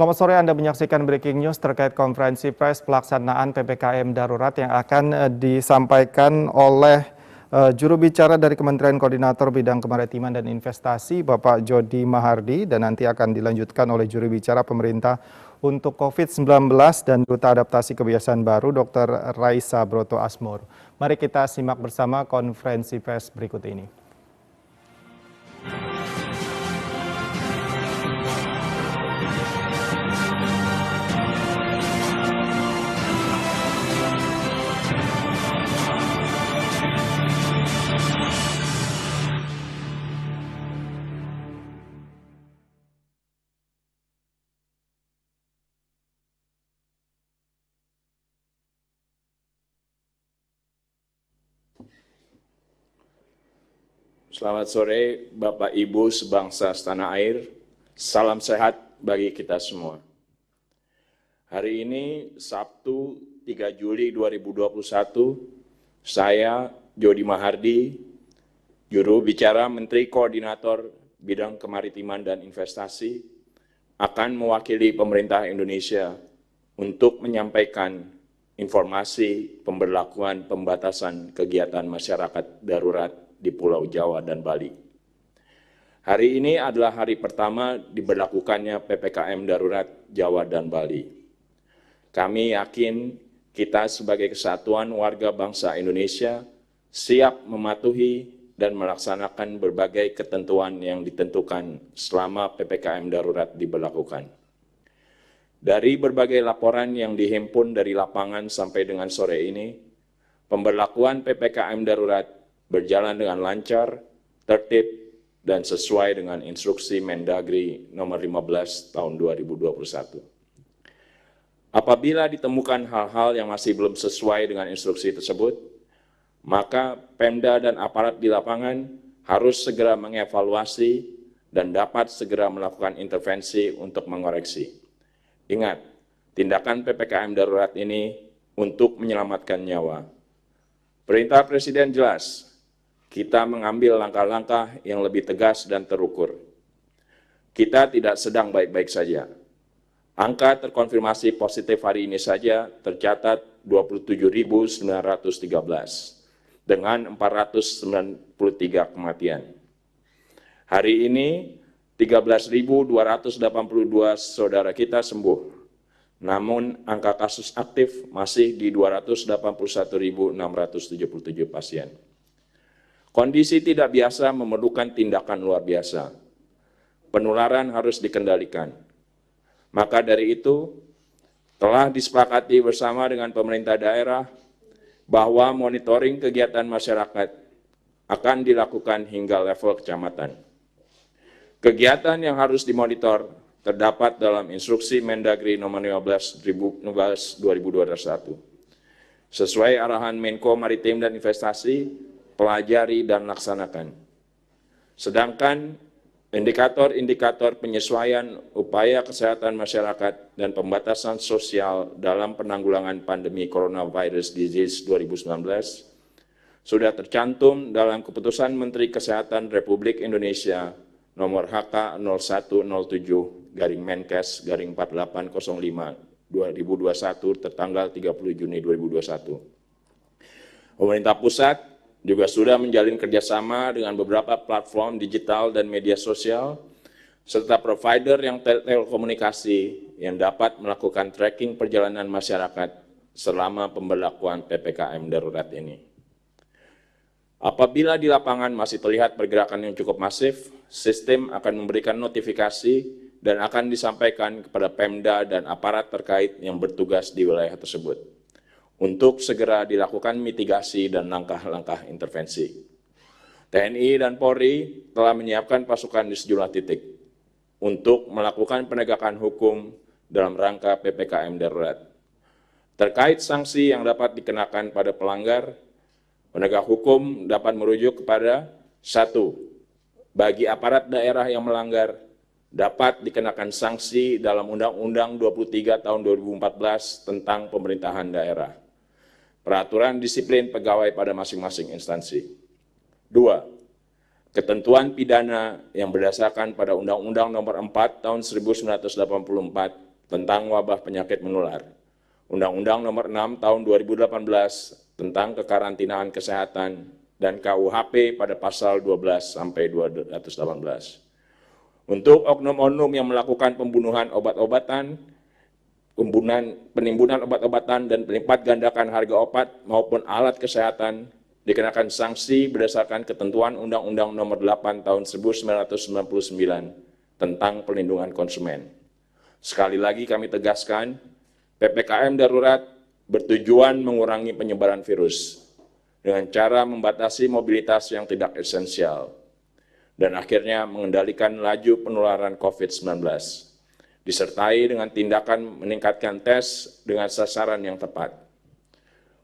Selamat sore, Anda menyaksikan Breaking News terkait konferensi pers pelaksanaan PPKM darurat yang akan disampaikan oleh juru bicara dari Kementerian Koordinator Bidang Kemaritiman dan Investasi, Bapak Jody Mahardi, dan nanti akan dilanjutkan oleh juru bicara pemerintah untuk COVID-19 dan Duta Adaptasi Kebiasaan Baru, Dr. Raisa Broto Asmur. Mari kita simak bersama konferensi pers berikut ini. Selamat sore Bapak Ibu sebangsa setanah air, salam sehat bagi kita semua. Hari ini Sabtu 3 Juli 2021, saya Jody Mahardi, juru bicara Menteri Koordinator Bidang Kemaritiman dan Investasi, akan mewakili pemerintah Indonesia untuk menyampaikan informasi pemberlakuan pembatasan kegiatan masyarakat darurat di Pulau Jawa dan Bali. Hari ini adalah hari pertama diberlakukannya PPKM darurat Jawa dan Bali. Kami yakin kita sebagai kesatuan warga bangsa Indonesia siap mematuhi dan melaksanakan berbagai ketentuan yang ditentukan selama PPKM darurat diberlakukan. Dari berbagai laporan yang dihimpun dari lapangan sampai dengan sore ini, pemberlakuan PPKM darurat berjalan dengan lancar, tertib, dan sesuai dengan instruksi Mendagri nomor 15 tahun 2021. Apabila ditemukan hal-hal yang masih belum sesuai dengan instruksi tersebut, maka Pemda dan aparat di lapangan harus segera mengevaluasi dan dapat segera melakukan intervensi untuk mengoreksi. Ingat, tindakan PPKM darurat ini untuk menyelamatkan nyawa. Perintah Presiden jelas, kita mengambil langkah-langkah yang lebih tegas dan terukur. Kita tidak sedang baik-baik saja. Angka terkonfirmasi positif hari ini saja tercatat 27.913 dengan 493 kematian. Hari ini 13.282 saudara kita sembuh. Namun angka kasus aktif masih di 281.677 pasien. Kondisi tidak biasa memerlukan tindakan luar biasa. Penularan harus dikendalikan. Maka dari itu, telah disepakati bersama dengan pemerintah daerah bahwa monitoring kegiatan masyarakat akan dilakukan hingga level kecamatan. Kegiatan yang harus dimonitor terdapat dalam instruksi Mendagri nomor 15 2021. Sesuai arahan Menko Maritim dan Investasi, pelajari dan laksanakan. Sedangkan indikator-indikator penyesuaian upaya kesehatan masyarakat dan pembatasan sosial dalam penanggulangan pandemi coronavirus disease 2019 sudah tercantum dalam Keputusan Menteri Kesehatan Republik Indonesia nomor HK 0107-Menkes-4805/2021 tertanggal 30 Juni 2021. Pemerintah pusat juga sudah menjalin kerjasama dengan beberapa platform digital dan media sosial, serta provider yang telekomunikasi yang dapat melakukan tracking perjalanan masyarakat selama pemberlakuan PPKM darurat ini. Apabila di lapangan masih terlihat pergerakan yang cukup masif, sistem akan memberikan notifikasi dan akan disampaikan kepada Pemda dan aparat terkait yang bertugas di wilayah tersebut untuk segera dilakukan mitigasi dan langkah-langkah intervensi. TNI dan Polri telah menyiapkan pasukan di sejumlah titik untuk melakukan penegakan hukum dalam rangka PPKM darurat. Terkait sanksi yang dapat dikenakan pada pelanggar, penegak hukum dapat merujuk kepada 1. Bagi aparat daerah yang melanggar, dapat dikenakan sanksi dalam Undang-Undang 23 tahun 2014 tentang pemerintahan daerah. Peraturan disiplin pegawai pada masing-masing instansi. 2. Ketentuan pidana yang berdasarkan pada Undang-Undang Nomor 4 Tahun 1984 tentang wabah penyakit menular, Undang-Undang Nomor 6 Tahun 2018 tentang kekarantinaan kesehatan, dan KUHP pada pasal 12 sampai 218. Untuk oknum-oknum yang melakukan pembunuhan obat-obatan, penimbunan obat-obatan dan pelipat gandakan harga obat maupun alat kesehatan dikenakan sanksi berdasarkan ketentuan Undang-Undang Nomor 8 Tahun 1999 tentang Perlindungan Konsumen. Sekali lagi kami tegaskan, PPKM darurat bertujuan mengurangi penyebaran virus dengan cara membatasi mobilitas yang tidak esensial dan akhirnya mengendalikan laju penularan COVID-19, disertai dengan tindakan meningkatkan tes dengan sasaran yang tepat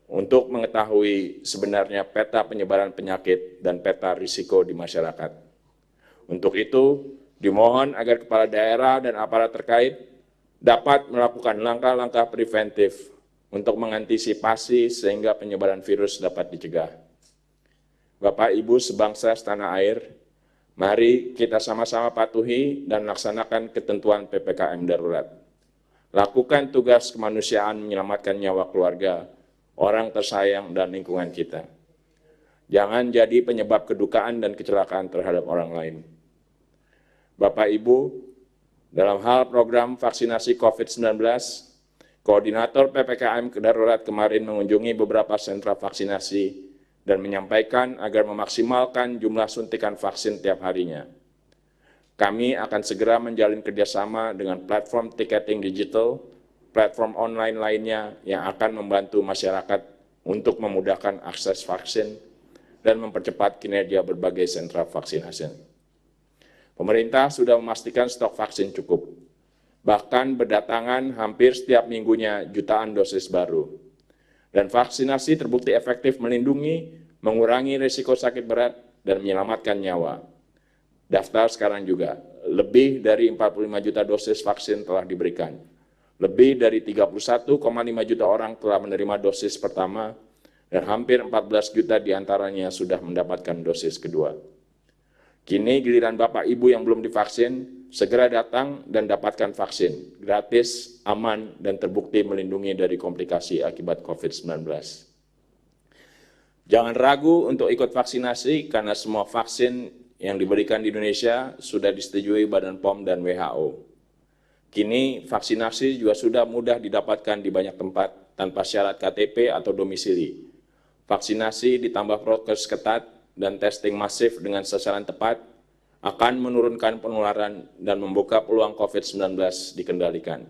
untuk mengetahui sebenarnya peta penyebaran penyakit dan peta risiko di masyarakat. Untuk itu, dimohon agar kepala daerah dan aparat terkait dapat melakukan langkah-langkah preventif untuk mengantisipasi sehingga penyebaran virus dapat dicegah. Bapak Ibu sebangsa setanah air, mari kita sama-sama patuhi dan laksanakan ketentuan PPKM darurat. Lakukan tugas kemanusiaan menyelamatkan nyawa keluarga, orang tersayang, dan lingkungan kita. Jangan jadi penyebab kedukaan dan kecelakaan terhadap orang lain. Bapak Ibu, dalam hal program vaksinasi COVID-19, Koordinator PPKM Darurat kemarin mengunjungi beberapa sentra vaksinasi dan menyampaikan agar memaksimalkan jumlah suntikan vaksin tiap harinya. Kami akan segera menjalin kerjasama dengan platform tiketing digital, platform online lainnya yang akan membantu masyarakat untuk memudahkan akses vaksin dan mempercepat kinerja berbagai sentra vaksinasi. Pemerintah sudah memastikan stok vaksin cukup, bahkan berdatangan hampir setiap minggunya jutaan dosis baru. Dan vaksinasi terbukti efektif melindungi, mengurangi risiko sakit berat, dan menyelamatkan nyawa. Daftar sekarang juga, lebih dari 45 juta dosis vaksin telah diberikan. Lebih dari 31,5 juta orang telah menerima dosis pertama, dan hampir 14 juta diantaranya sudah mendapatkan dosis kedua. Kini giliran Bapak Ibu yang belum divaksin, segera datang dan dapatkan vaksin, gratis, aman, dan terbukti melindungi dari komplikasi akibat COVID-19. Jangan ragu untuk ikut vaksinasi karena semua vaksin yang diberikan di Indonesia sudah disetujui Badan POM dan WHO. Kini vaksinasi juga sudah mudah didapatkan di banyak tempat tanpa syarat KTP atau domisili. Vaksinasi ditambah prokes ketat dan testing masif dengan sasaran tepat akan menurunkan penularan dan membuka peluang COVID-19 dikendalikan,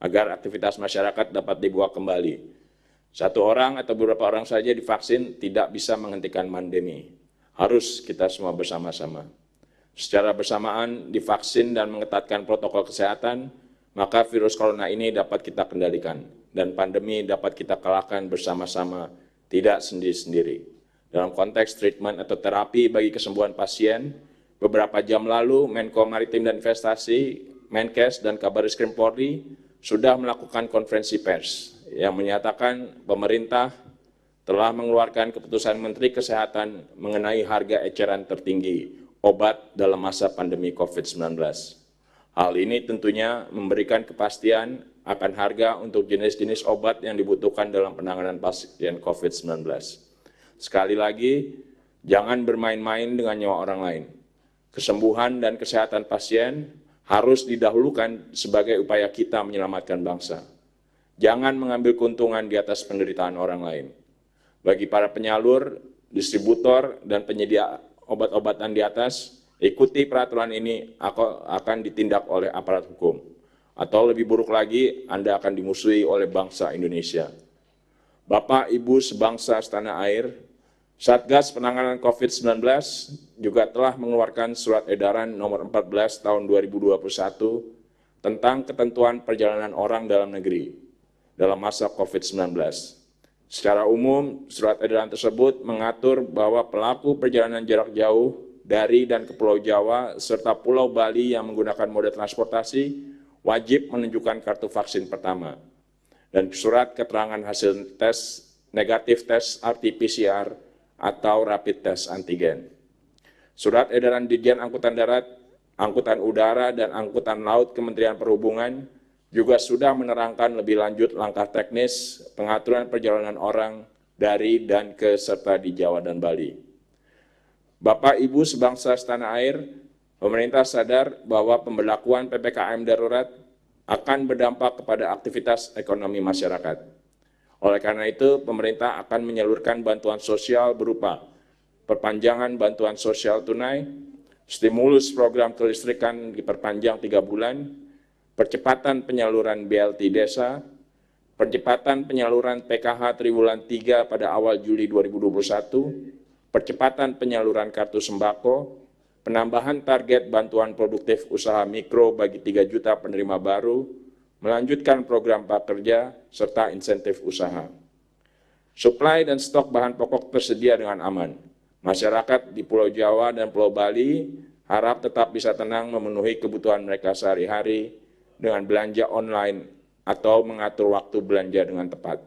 agar aktivitas masyarakat dapat dibuka kembali. Satu orang atau beberapa orang saja divaksin tidak bisa menghentikan pandemi. Harus kita semua bersama-sama. Secara bersamaan divaksin dan mengetatkan protokol kesehatan, maka virus corona ini dapat kita kendalikan dan pandemi dapat kita kalahkan bersama-sama, tidak sendiri-sendiri. Dalam konteks treatment atau terapi bagi kesembuhan pasien, beberapa jam lalu Menko Maritim dan Investasi, Menkes, dan Kabariskrem Polri sudah melakukan konferensi pers yang menyatakan pemerintah telah mengeluarkan keputusan Menteri Kesehatan mengenai harga eceran tertinggi obat dalam masa pandemi COVID-19. Hal ini tentunya memberikan kepastian akan harga untuk jenis-jenis obat yang dibutuhkan dalam penanganan pasien COVID-19. Sekali lagi, jangan bermain-main dengan nyawa orang lain. Kesembuhan dan kesehatan pasien harus didahulukan sebagai upaya kita menyelamatkan bangsa. Jangan mengambil keuntungan di atas penderitaan orang lain. Bagi para penyalur, distributor, dan penyedia obat-obatan di atas, ikuti peraturan ini akan ditindak oleh aparat hukum. Atau lebih buruk lagi, Anda akan dimusuhi oleh bangsa Indonesia. Bapak, Ibu sebangsa setanah air, Satgas Penanganan COVID-19 juga telah mengeluarkan surat edaran nomor 14 tahun 2021 tentang ketentuan perjalanan orang dalam negeri dalam masa COVID-19. Secara umum, surat edaran tersebut mengatur bahwa pelaku perjalanan jarak jauh dari dan ke Pulau Jawa serta Pulau Bali yang menggunakan moda transportasi wajib menunjukkan kartu vaksin pertama dan surat keterangan hasil tes negatif tes RT-PCR atau rapid test antigen. Surat edaran Dirjen Angkutan Darat, Angkutan Udara, dan Angkutan Laut Kementerian Perhubungan juga sudah menerangkan lebih lanjut langkah teknis pengaturan perjalanan orang dari dan ke serta di Jawa dan Bali. Bapak Ibu sebangsa setanah air, pemerintah sadar bahwa pemberlakuan PPKM darurat akan berdampak kepada aktivitas ekonomi masyarakat. Oleh karena itu, pemerintah akan menyalurkan bantuan sosial berupa perpanjangan bantuan sosial tunai, stimulus program kelistrikan diperpanjang 3 bulan, percepatan penyaluran BLT desa, percepatan penyaluran PKH triwulan 3 pada awal Juli 2021, percepatan penyaluran kartu sembako, penambahan target bantuan produktif usaha mikro bagi 3 juta penerima baru, melanjutkan program prakerja, serta insentif usaha. Suplai dan stok bahan pokok tersedia dengan aman. Masyarakat di Pulau Jawa dan Pulau Bali harap tetap bisa tenang memenuhi kebutuhan mereka sehari-hari dengan belanja online atau mengatur waktu belanja dengan tepat.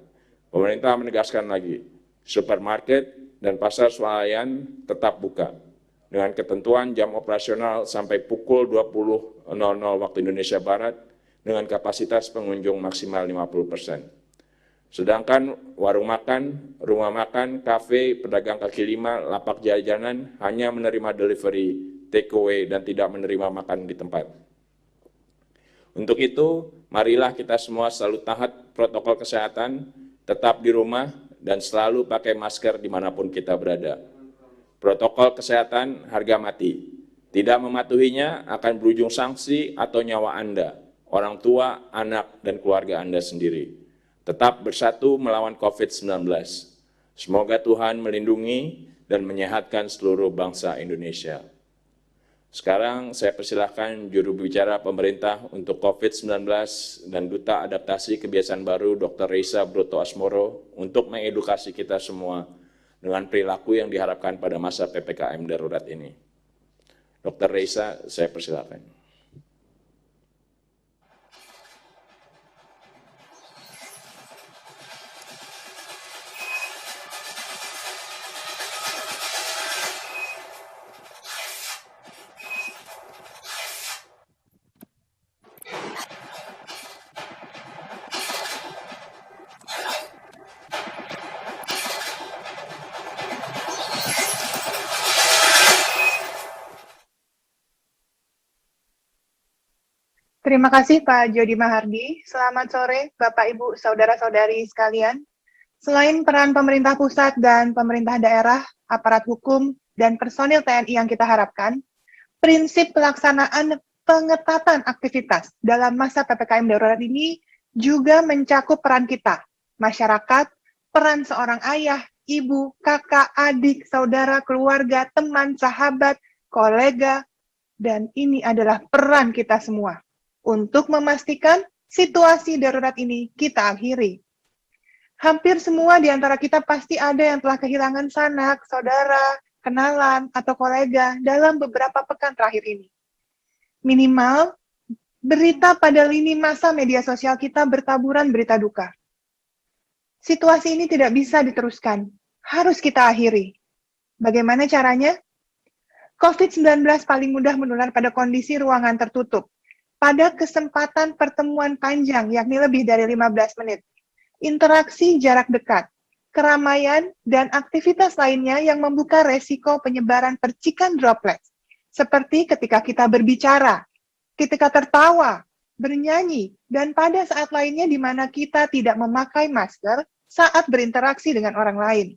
Pemerintah menegaskan lagi, supermarket dan pasar swalayan tetap buka dengan ketentuan jam operasional sampai pukul 20.00 waktu Indonesia Barat dengan kapasitas pengunjung maksimal 50%. Sedangkan warung makan, rumah makan, kafe, pedagang kaki lima, lapak jajanan hanya menerima delivery, take away, dan tidak menerima makan di tempat. Untuk itu, marilah kita semua selalu taat protokol kesehatan, tetap di rumah, dan selalu pakai masker dimanapun kita berada. Protokol kesehatan harga mati. Tidak mematuhinya akan berujung sanksi atau nyawa Anda, orang tua, anak, dan keluarga Anda sendiri. Tetap bersatu melawan COVID-19. Semoga Tuhan melindungi dan menyehatkan seluruh bangsa Indonesia. Sekarang saya persilahkan juru bicara pemerintah untuk COVID-19 dan Duta Adaptasi Kebiasaan Baru Dr. Reysa Broto Asmoro untuk mengedukasi kita semua dengan perilaku yang diharapkan pada masa PPKM darurat ini. Dr. Reysa, saya persilahkan. Terima kasih Pak Jody Mahardi. Selamat sore Bapak Ibu Saudara-saudari sekalian. Selain peran pemerintah pusat dan pemerintah daerah, aparat hukum, dan personil TNI yang kita harapkan, prinsip pelaksanaan pengetatan aktivitas dalam masa PPKM darurat ini juga mencakup peran kita, masyarakat, peran seorang ayah, ibu, kakak, adik, saudara, keluarga, teman, sahabat, kolega, dan ini adalah peran kita semua untuk memastikan situasi darurat ini kita akhiri. Hampir semua di antara kita pasti ada yang telah kehilangan sanak, saudara, kenalan, atau kolega dalam beberapa pekan terakhir ini. Minimal, berita pada lini masa media sosial kita bertaburan berita duka. Situasi ini tidak bisa diteruskan, harus kita akhiri. Bagaimana caranya? COVID-19 paling mudah menular pada kondisi ruangan tertutup, pada kesempatan pertemuan panjang, yakni lebih dari 15 menit, interaksi jarak dekat, keramaian, dan aktivitas lainnya yang membuka resiko penyebaran percikan droplet, seperti ketika kita berbicara, ketika tertawa, bernyanyi, dan pada saat lainnya di mana kita tidak memakai masker saat berinteraksi dengan orang lain.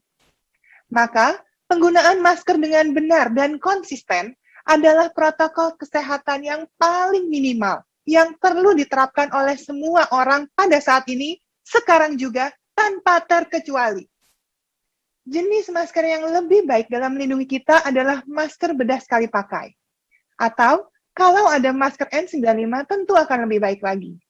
Maka, penggunaan masker dengan benar dan konsisten adalah protokol kesehatan yang paling minimal yang perlu diterapkan oleh semua orang pada saat ini, sekarang juga, tanpa terkecuali. Jenis masker yang lebih baik dalam melindungi kita adalah masker bedah sekali pakai. Atau, kalau ada masker N95 tentu akan lebih baik lagi.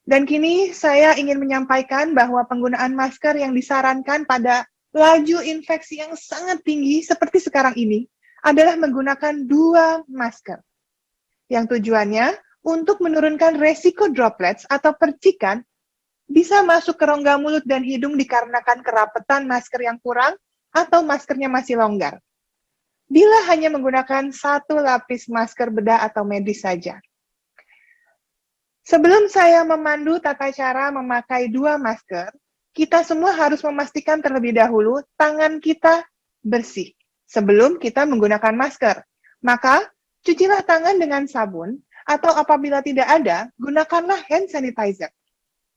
Dan kini saya ingin menyampaikan bahwa penggunaan masker yang disarankan pada laju infeksi yang sangat tinggi seperti sekarang ini adalah menggunakan 2 masker. Yang tujuannya untuk menurunkan resiko droplets atau percikan bisa masuk ke rongga mulut dan hidung dikarenakan kerapetan masker yang kurang atau maskernya masih longgar. Bila hanya menggunakan 1 lapis masker bedah atau medis saja. Sebelum saya memandu tata cara memakai 2 masker, kita semua harus memastikan terlebih dahulu tangan kita bersih sebelum kita menggunakan masker. Maka, cucilah tangan dengan sabun, atau apabila tidak ada, gunakanlah hand sanitizer.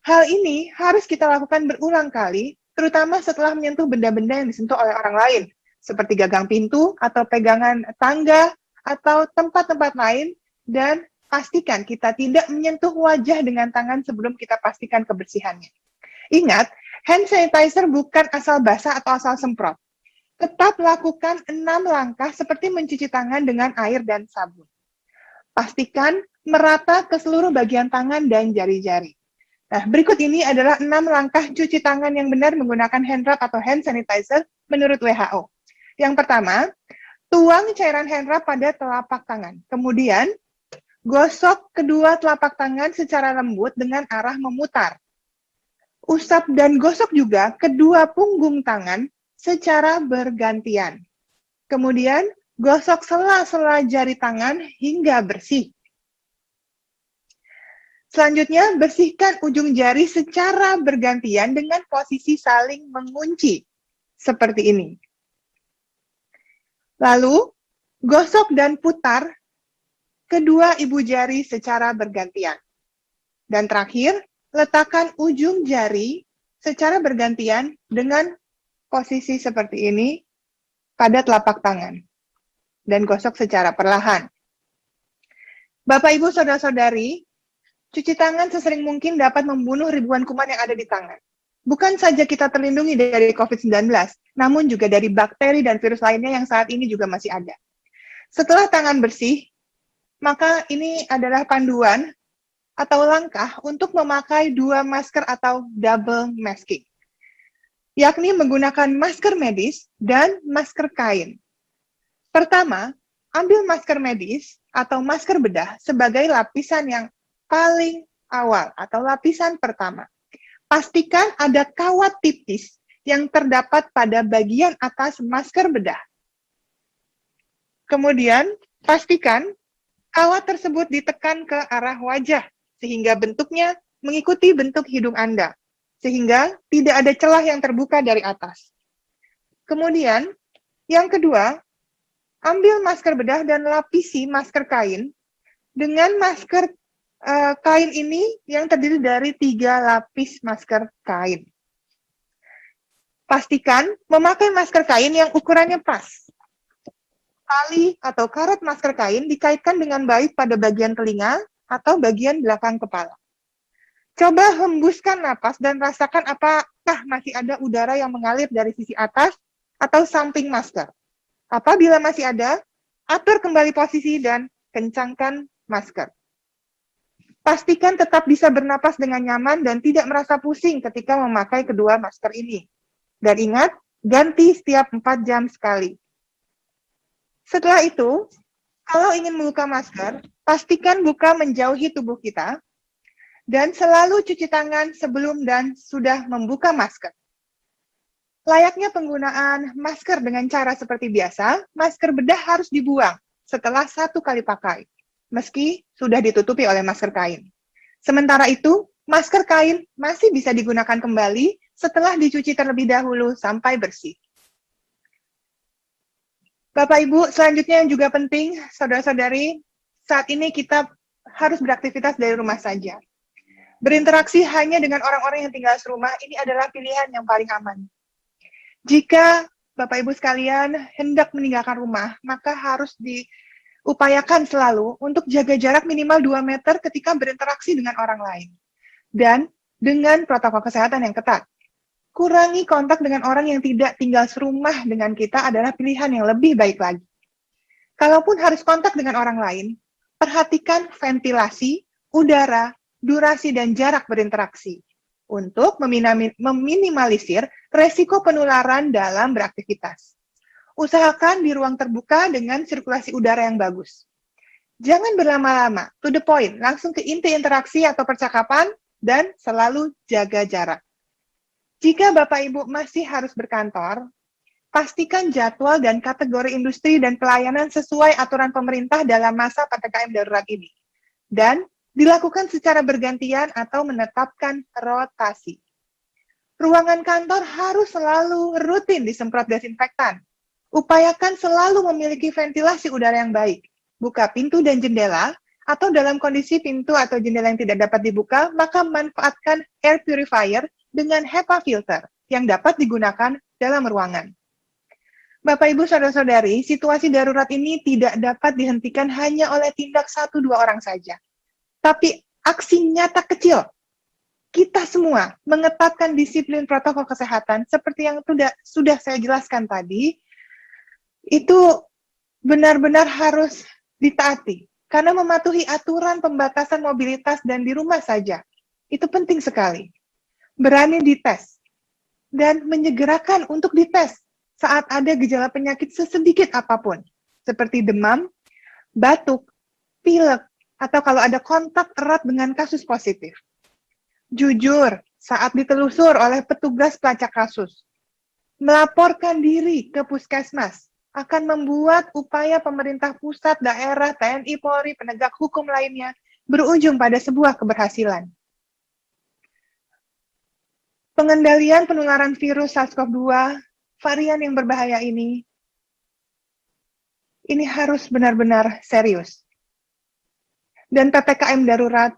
Hal ini harus kita lakukan berulang kali, terutama setelah menyentuh benda-benda yang disentuh oleh orang lain, seperti gagang pintu, atau pegangan tangga, atau tempat-tempat lain, dan pastikan kita tidak menyentuh wajah dengan tangan sebelum kita pastikan kebersihannya. Ingat, hand sanitizer bukan asal basah atau asal semprot. Tetap lakukan 6 langkah seperti mencuci tangan dengan air dan sabun. Pastikan merata ke seluruh bagian tangan dan jari-jari. Nah, berikut ini adalah 6 langkah cuci tangan yang benar menggunakan hand rub atau hand sanitizer menurut WHO. Yang pertama, tuang cairan hand rub pada telapak tangan. Kemudian, gosok kedua telapak tangan secara lembut dengan arah memutar. Usap dan gosok juga kedua punggung tangan secara bergantian. Kemudian, gosok sela-sela jari tangan hingga bersih. Selanjutnya, bersihkan ujung jari secara bergantian dengan posisi saling mengunci, seperti ini. Lalu, gosok dan putar kedua ibu jari secara bergantian. Dan terakhir, letakkan ujung jari secara bergantian dengan posisi seperti ini pada telapak tangan. Dan gosok secara perlahan. Bapak, Ibu, Saudara-saudari, cuci tangan sesering mungkin dapat membunuh ribuan kuman yang ada di tangan. Bukan saja kita terlindungi dari COVID-19, namun juga dari bakteri dan virus lainnya yang saat ini juga masih ada. Setelah tangan bersih, maka ini adalah panduan atau langkah untuk memakai 2 masker atau double masking, yakni menggunakan masker medis dan masker kain. Pertama, ambil masker medis atau masker bedah sebagai lapisan yang paling awal atau lapisan pertama. Pastikan ada kawat tipis yang terdapat pada bagian atas masker bedah. Kemudian, pastikan kawat tersebut ditekan ke arah wajah, sehingga bentuknya mengikuti bentuk hidung Anda, sehingga tidak ada celah yang terbuka dari atas. Kemudian, yang kedua, ambil masker bedah dan lapisi masker kain dengan masker kain ini yang terdiri dari 3 lapis masker kain. Pastikan memakai masker kain yang ukurannya pas. Tali atau karet masker kain dikaitkan dengan baik pada bagian telinga atau bagian belakang kepala. Coba hembuskan napas dan rasakan apakah masih ada udara yang mengalir dari sisi atas atau samping masker. Apabila masih ada, atur kembali posisi dan kencangkan masker. Pastikan tetap bisa bernapas dengan nyaman dan tidak merasa pusing ketika memakai kedua masker ini. Dan ingat, ganti setiap 4 jam sekali. Setelah itu, kalau ingin membuka masker, pastikan buka menjauhi tubuh kita, dan selalu cuci tangan sebelum dan sudah membuka masker. Layaknya penggunaan masker dengan cara seperti biasa, masker bedah harus dibuang setelah 1 kali pakai, meski sudah ditutupi oleh masker kain. Sementara itu, masker kain masih bisa digunakan kembali setelah dicuci terlebih dahulu sampai bersih. Bapak, Ibu, selanjutnya yang juga penting, saudara-saudari, saat ini kita harus beraktivitas dari rumah saja. Berinteraksi hanya dengan orang-orang yang tinggal serumah, ini adalah pilihan yang paling aman. Jika Bapak, Ibu sekalian hendak meninggalkan rumah, maka harus diupayakan selalu untuk jaga jarak minimal 2 meter ketika berinteraksi dengan orang lain. Dan dengan protokol kesehatan yang ketat. Kurangi kontak dengan orang yang tidak tinggal serumah dengan kita adalah pilihan yang lebih baik lagi. Kalaupun harus kontak dengan orang lain, perhatikan ventilasi, udara, durasi, dan jarak berinteraksi untuk meminimalisir resiko penularan dalam beraktivitas. Usahakan di ruang terbuka dengan sirkulasi udara yang bagus. Jangan berlama-lama, to the point, langsung ke inti interaksi atau percakapan, dan selalu jaga jarak. Jika Bapak Ibu masih harus berkantor, pastikan jadwal dan kategori industri dan pelayanan sesuai aturan pemerintah dalam masa PPKM darurat ini. Dan dilakukan secara bergantian atau menetapkan rotasi. Ruangan kantor harus selalu rutin disemprot desinfektan. Upayakan selalu memiliki ventilasi udara yang baik. Buka pintu dan jendela, atau dalam kondisi pintu atau jendela yang tidak dapat dibuka, maka manfaatkan air purifier dengan HEPA filter yang dapat digunakan dalam ruangan. Bapak, Ibu, Saudara-saudari, situasi darurat ini tidak dapat dihentikan hanya oleh tindak 1-2 orang saja. Tapi aksi nyata kecil, kita semua mengetatkan disiplin protokol kesehatan seperti yang sudah saya jelaskan tadi, itu benar-benar harus ditaati. Karena mematuhi aturan pembatasan mobilitas dan di rumah saja, itu penting sekali. Berani dites, dan menyegerakan untuk dites saat ada gejala penyakit sesedikit apapun, seperti demam, batuk, pilek, atau kalau ada kontak erat dengan kasus positif. Jujur saat ditelusur oleh petugas pelacak kasus. Melaporkan diri ke puskesmas akan membuat upaya pemerintah pusat, daerah, TNI, Polri, penegak hukum lainnya berujung pada sebuah keberhasilan. Pengendalian penularan virus SARS-CoV-2, varian yang berbahaya ini harus benar-benar serius. Dan PPKM darurat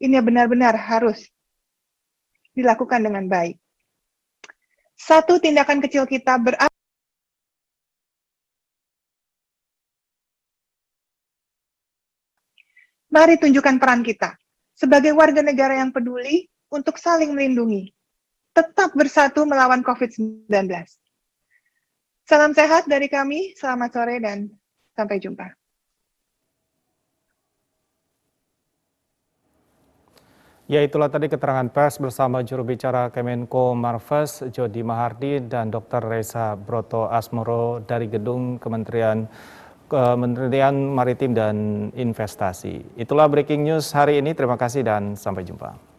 ini benar-benar harus dilakukan dengan baik. Satu tindakan kecil kita mari tunjukkan peran kita sebagai warga negara yang peduli untuk saling melindungi. Tetap bersatu melawan COVID-19. Salam sehat dari kami, selamat sore dan sampai jumpa. Ya, itulah tadi keterangan pers bersama juru bicara Kemenko Marves, Jody Mahardi, dan Dr. Reza Broto Asmoro dari gedung Kementerian Maritim dan Investasi. Itulah breaking news hari ini. Terima kasih dan sampai jumpa.